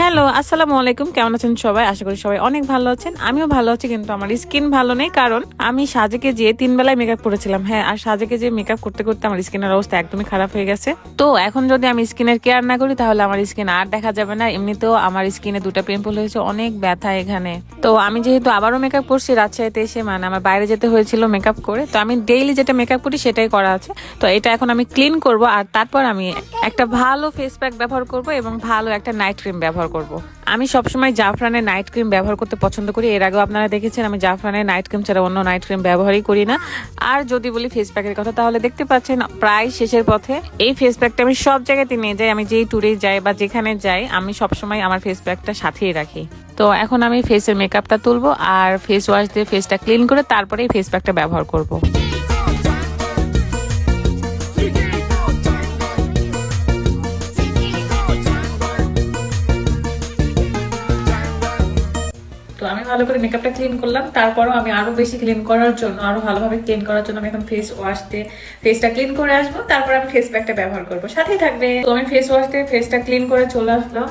Hello, আসসালামু আলাইকুম। কেমন আছেন সবাই? আশা করি সবাই অনেক ভালো আছেন। আমিও ভালো আছি, কিন্তু আমার স্কিন ভালো নেই, কারণ আমি সাজেকে যেয়ে 3 বেলায় মেকআপ করেছিলাম। হ্যাঁ, আর সাজেকে যে মেকআপ করতে করতে আমার স্কিনের অবস্থা একদমই খারাপ হয়ে গেছে। তো এখন যদি আমি স্কিনের কেয়ার না করি তাহলে আমার স্কিন আর দেখা যাবে না। এমনিতেও আমার স্কিনে 2টা পিম্পল হয়েছে, অনেক ব্যথা এখানে। তো আমি যেহেতু আবারও মেকআপ করছি রাজশাহীতে এসে, মানে আমার বাইরে যেতে হয়েছিল মেকআপ করে, তো আমি ডেইলি যেটা মেকআপ করি সেটাই করা আছে। তো এটা এখন আমি ক্লিন করব, আর তারপর আমি একটা ভালো ফেস প্যাক ব্যবহার করব এবং ভালো একটা নাইট ক্রিম ব্যবহার করব। আমি সবসময় জাফরানের নাইট ক্রিম ব্যবহার করতে পছন্দ করি। এর আগেও আপনারা দেখেছেন আমি জাফরানের নাইট ক্রিম ছাড়া অন্য নাইট ক্রিম ব্যবহারই করি না। আর যদি বলি ফেস প্যাকের কথা, তাহলে দেখতে পাচ্ছেন প্রায় শেষের পথে। এই ফেস প্যাকটা আমি সব জায়গাতে নিয়ে যাই, আমি যেই ট্যুরে যাই বা যেখানে যাই আমি সবসময় আমার ফেস প্যাকটা সাথেই রাখি। তো এখন আমি ফেসের মেকআপটা তুলবো আর ফেস ওয়াশ দিয়ে ফেসটা ক্লিন করে তারপরে এই ফেস প্যাকটা ব্যবহার করব। তো আমি ভালো করে মেকআপটা ক্লিন করলাম, তারপরও আমি আরো বেশি ক্লিন করার জন্য, আরো ভালোভাবে ক্লিন করার জন্য আমি এখন ফেস ওয়াশ দিয়ে ফেসটা ক্লিন করে আসবো, তারপর আমি ফেস প্যাকটা ব্যবহার করবো। সাথেই থাকবে। তো আমি ফেস ওয়াশ দিয়ে ফেসটা ক্লিন করে চলে আসলাম।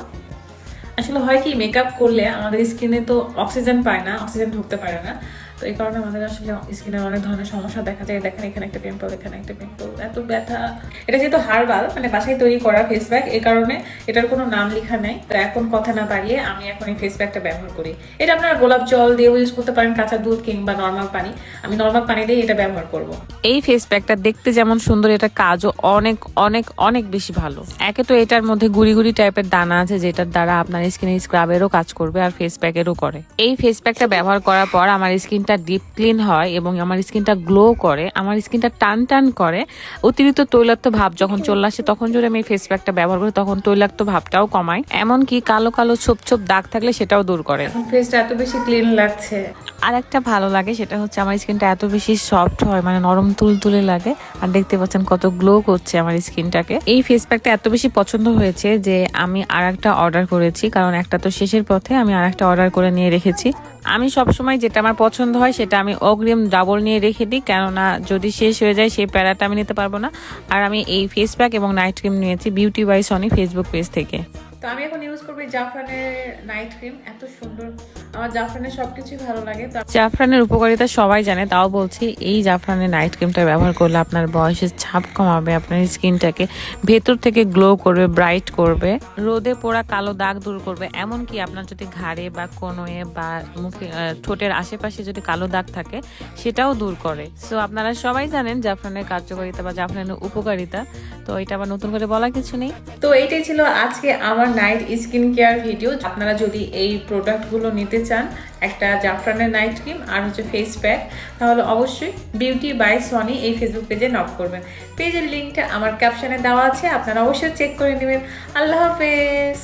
আসলে হয় কি, মেকআপ করলে আমাদের স্কিনে তো অক্সিজেন পায় না, অক্সিজেন ঢুকতে পারে না। তো এই কারণে আমাদের আসলে স্কিনের অনেক ধরনের সমস্যা দেখা যায়। দেখেন এখানে একটা পিম্পল, এখানে একটা পিম্পল, এত ব্যথা। এটা যেহেতু হার্বাল, মানে বাসায় তৈরি করা ফেস প্যাক, এই কারণে এটার কোনো নাম লেখা নেই। তো এখন কথা না বাড়িয়ে আমি এখন এই ফেস প্যাকটা ব্যবহার করি। এটা আপনারা গোলাপ জল দিয়েও ইউজ করতে পারেন, কাঁচা দুধ কিংবা নর্মাল পানি। আমি নর্মাল পানি দিয়ে এটা ব্যবহার করব। এই ফেস প্যাকটা দেখতে যেমন সুন্দর, এটা কাজও অনেক অনেক অনেক বেশি ভালো। একে তো এটার মধ্যে গুড়ি গুড়ি টাইপের দানা আছে, যেটার দ্বারা আপনার স্কিনে স্ক্রাবেরও কাজ করবে আর ফেস প্যাকেরও করে। এই ফেস প্যাকটা ব্যবহার করার পর আমার স্কিনটা ডিপ ক্লিন হয় এবং আমার স্কিনটা গ্লো করে, আমার স্কিনটা টান টান করে। অতিরিক্ত তৈলাক্ত ভাব যখন চলে আসে তখন যদি আমি ফেস প্যাকটা ব্যবহার করি তখন তৈলাক্ত ভাবটাও কমায়, এমনকি কালো কালো ছোপ ছোপ দাগ থাকলে সেটাও দূর করে। এখন ফেসটা এত বেশি ক্লিন লাগছে। আর একটা ভালো লাগে সেটা হচ্ছে আমার স্কিনটা এত বেশি সফট হয়, মানে নরম তুলতুলে লাগে। আর দেখতে পাচ্ছেন কত গ্লো করছে আমার স্কিনটাকে। এই ফেস প্যাকটা এত বেশি পছন্দ হয়েছে যে আমি আর একটা অর্ডার করেছি, কারণ একটা তো শেষের পথে, আমি আর একটা অর্ডার করে নিয়ে রেখেছি। আমি সবসময় যেটা আমার পছন্দ হয় সেটা আমি অগ্রিম ডাবল নিয়ে রেখে দিই, কেননা যদি শেষ হয়ে যায় সেই প্যারাটা আমি নিতে পারবো না। আর আমি এই ফেস প্যাক এবং নাইট ক্রিম নিয়েছি beauty by Soni Facebook page থেকে। তো আমি এখন ইউজ করবো জাফরানের নাইট ক্রিম, এত সুন্দর। আমার জাফরানের সবকিছু ভালো লাগে। তো জাফরানের উপকারিতা সবাই জানে, তাও বলছি, এই জাফরানের নাইট ক্রিমটা ব্যবহার করলে আপনার বয়সের ছাপ কমাবে, আপনার স্কিনটাকে ভেতর থেকে গ্লো করবে, ব্রাইট করবে, রোদে পোড়া কালো দাগ দূর করবে। এমনকি আপনার যদি ঘাড়ে বা কোনোয়ে বা মুখে ঠোঁটের আশেপাশে যদি কালো দাগ থাকে সেটাও দূর করে। সো আপনারা সবাই জানেন জাফরানের কার্যকারিতা বা জাফরানের উপকারিতা, তো এটা আবার নতুন করে বলা কিছু নেই। তো এইটাই ছিল আজকে আমার নাইট স্কিন কেয়ার ভিডিও। আপনারা যদি এই প্রোডাক্টগুলো নিতে চান, একটা জাফরানের নাইট ক্রিম আর হচ্ছে ফেস প্যাক, তাহলে অবশ্যই বিউটি বাই সনি এই ফেসবুক পেজে নক করবেন। পেজের লিঙ্কটা আমার ক্যাপশনে দেওয়া আছে, আপনারা অবশ্যই চেক করে নেবেন। আল্লাহ হাফেজ।